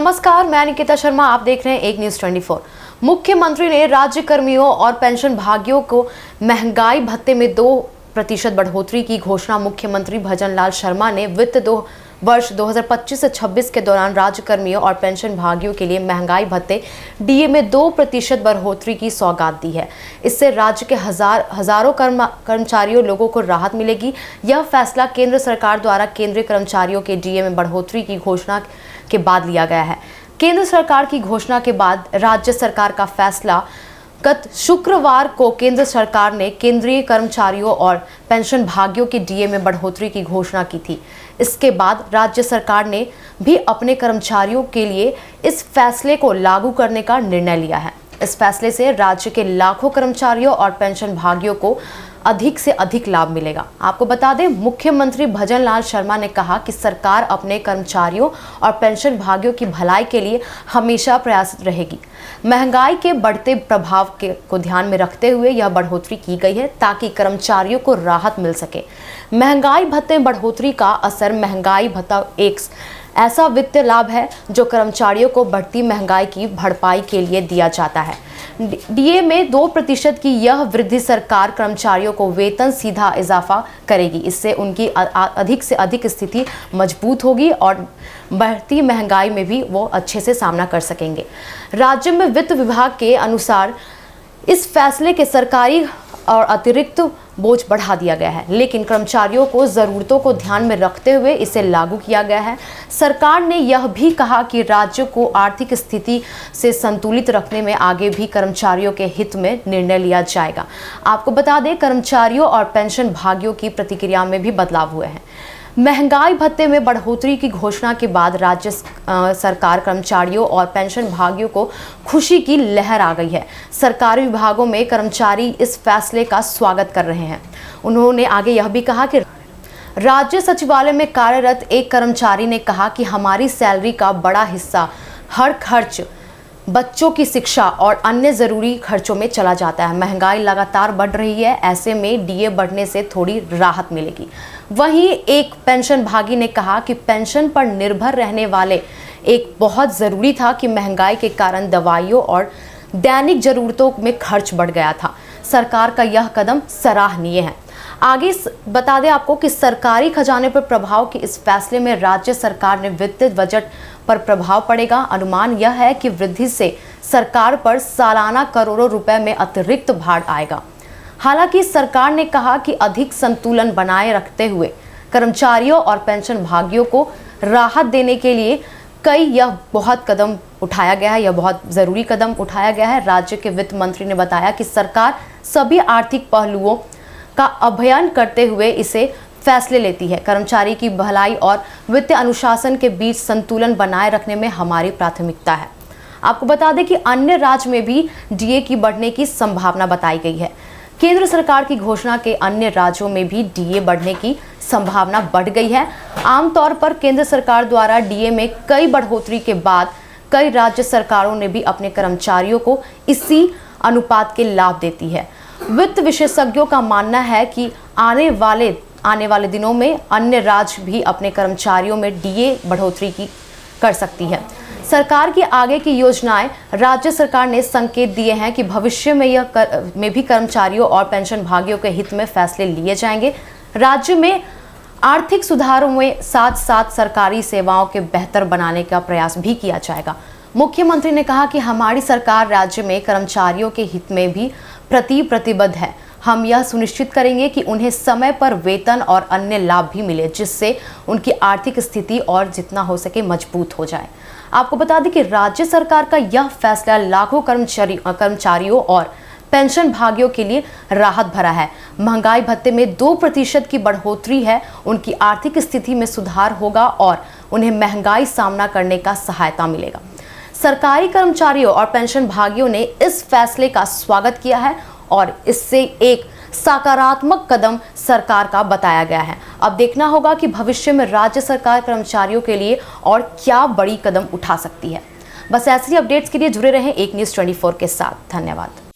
नमस्कार, मैं निकिता शर्मा। आप देख रहे हैं एक न्यूज़ 24। मुख्यमंत्री ने राज्य कर्मियों और पेंशन भागियों को महंगाई भत्ते में 2% बढ़ोतरी की घोषणा। मुख्यमंत्री भजन लाल शर्मा ने वित्त वर्ष 2025 से 26 के दौरान राज्य कर्मियों और पेंशन भागियों के लिए महंगाई भत्ते डीए में 2% बढ़ोतरी की सौगात दी है। इससे राज्य के हजारों कर्मचारियों लोगों को राहत मिलेगी। यह फैसला केंद्र सरकार द्वारा केंद्रीय कर्मचारियों के डीए में बढ़ोतरी की घोषणा के बाद लिया गया है। केंद्र सरकार की घोषणा के बाद राज्य सरकार का फैसला गत शुक्रवार को केंद्र सरकार ने केंद्रीय कर्मचारियों और पेंशन भागियों के डीए में बढ़ोतरी की घोषणा की थी। इसके बाद राज्य सरकार ने भी अपने कर्मचारियों के लिए इस फैसले को लागू करने का निर्णय लिया है। इस फैसले से राज्य के लाखों कर्मचारियों और पेंशन भागियों को अधिक से अधिक लाभ मिलेगा। आपको बता दें, मुख्यमंत्री भजन लाल शर्मा ने कहा कि सरकार अपने कर्मचारियों और पेंशन भागियों की भलाई के लिए हमेशा प्रयासरत रहेगी। महंगाई के बढ़ते प्रभाव को ध्यान में रखते हुए यह बढ़ोतरी की गई है ताकि कर्मचारियों को राहत मिल सके। महंगाई भत्ते में बढ़ोतरी का असर महंगाई भत्ता एक ऐसा वित्तीय लाभ है जो कर्मचारियों को बढ़ती महंगाई की भरपाई के लिए दिया जाता है। डीए में 2% की यह वृद्धि सरकार कर्मचारियों को वेतन सीधा इजाफा करेगी। इससे उनकी अधिक से अधिक स्थिति मजबूत होगी और बढ़ती महंगाई में भी वो अच्छे से सामना कर सकेंगे। राज्य में वित्त विभाग के अनुसार इस फैसले के सरकारी और अतिरिक्त बोझ बढ़ा दिया गया है, लेकिन कर्मचारियों को ज़रूरतों को ध्यान में रखते हुए इसे लागू किया गया है। सरकार ने यह भी कहा कि राज्य को आर्थिक स्थिति से संतुलित रखने में आगे भी कर्मचारियों के हित में निर्णय लिया जाएगा। आपको बता दें, कर्मचारियों और पेंशन भागियों की प्रतिक्रिया में भी बदलाव हुए हैं। महंगाई भत्ते में बढ़ोतरी की घोषणा के बाद राज्य सरकार कर्मचारियों और पेंशन भागियों को खुशी की लहर आ गई है। सरकारी विभागों में कर्मचारी इस फैसले का स्वागत कर रहे हैं। उन्होंने आगे यह भी कहा कि राज्य सचिवालय में कार्यरत एक कर्मचारी ने कहा कि हमारी सैलरी का बड़ा हिस्सा हर खर्च, बच्चों की शिक्षा और अन्य ज़रूरी खर्चों में चला जाता है। महंगाई लगातार बढ़ रही है, ऐसे में डीए बढ़ने से थोड़ी राहत मिलेगी। वहीं एक पेंशन भागी ने कहा कि पेंशन पर निर्भर रहने वाले एक बहुत ज़रूरी था कि महंगाई के कारण दवाइयों और दैनिक ज़रूरतों में खर्च बढ़ गया था। सरकार का यह कदम सराहनीय है। आगे बता दें आपको कि सरकारी खजाने पर प्रभाव के इस फैसले में राज्य सरकार ने वित्तीय बजट पर प्रभाव पड़ेगा। अनुमान यह है कि वृद्धि से सरकार पर सालाना करोड़ों रुपए में अतिरिक्त भार आएगा। हालांकि सरकार ने कहा कि अधिक संतुलन बनाए रखते हुए कर्मचारियों और पेंशन भागियों को राहत देने के लिए यह बहुत कदम उठाया गया है। यह बहुत ज़रूरी कदम उठाया गया है। राज्य के वित्त मंत्री ने बताया कि सरकार सभी आर्थिक पहलुओं का अध्ययन करते हुए इसे फैसले लेती है। कर्मचारी की भलाई और वित्तीय अनुशासन के बीच संतुलन बनाए रखने में हमारी प्राथमिकता है। आपको बता दें कि अन्य राज्य में भी डीए की बढ़ने की संभावना बताई गई है। केंद्र सरकार की घोषणा के अन्य राज्यों में भी डीए बढ़ने की संभावना बढ़ गई है। आमतौर पर केंद्र सरकार द्वारा डीए में कई बढ़ोतरी के बाद कई राज्य सरकारों ने भी अपने कर्मचारियों को इसी अनुपात के लाभ देती है। वित्त विशेषज्ञों का मानना है कि आने वाले दिनों में अन्य राज्य भी अपने कर्मचारियों में डीए बढ़ोतरी कर सकती है। सरकार की आगे की योजनाएं, राज्य सरकार ने संकेत दिए हैं कि भविष्य में भी कर्मचारियों और पेंशन भागियों के हित में फैसले लिए जाएंगे। राज्य में आर्थिक सुधारों में साथ साथ सरकारी सेवाओं के बेहतर बनाने का प्रयास भी किया जाएगा। मुख्यमंत्री ने कहा कि हमारी सरकार राज्य में कर्मचारियों के हित में भी प्रतिबद्ध है। हम यह सुनिश्चित करेंगे कि उन्हें समय पर वेतन और अन्य लाभ भी मिले, जिससे उनकी आर्थिक स्थिति और जितना हो सके मजबूत हो जाए। आपको बता दें कि राज्य सरकार का यह फैसला लाखों कर्मचारियों और पेंशन भागियों के लिए राहत भरा है। महंगाई भत्ते में 2% की बढ़ोतरी है। उनकी आर्थिक स्थिति में सुधार होगा और उन्हें महंगाई सामना करने का सहायता मिलेगा। सरकारी कर्मचारियों और पेंशन भागियों ने इस फैसले का स्वागत किया है और इससे एक सकारात्मक कदम सरकार का बताया गया है। अब देखना होगा कि भविष्य में राज्य सरकार कर्मचारियों के लिए और क्या बड़ी कदम उठा सकती है। बस ऐसी अपडेट्स के लिए जुड़े रहें एक न्यूज़ 24 के साथ। धन्यवाद।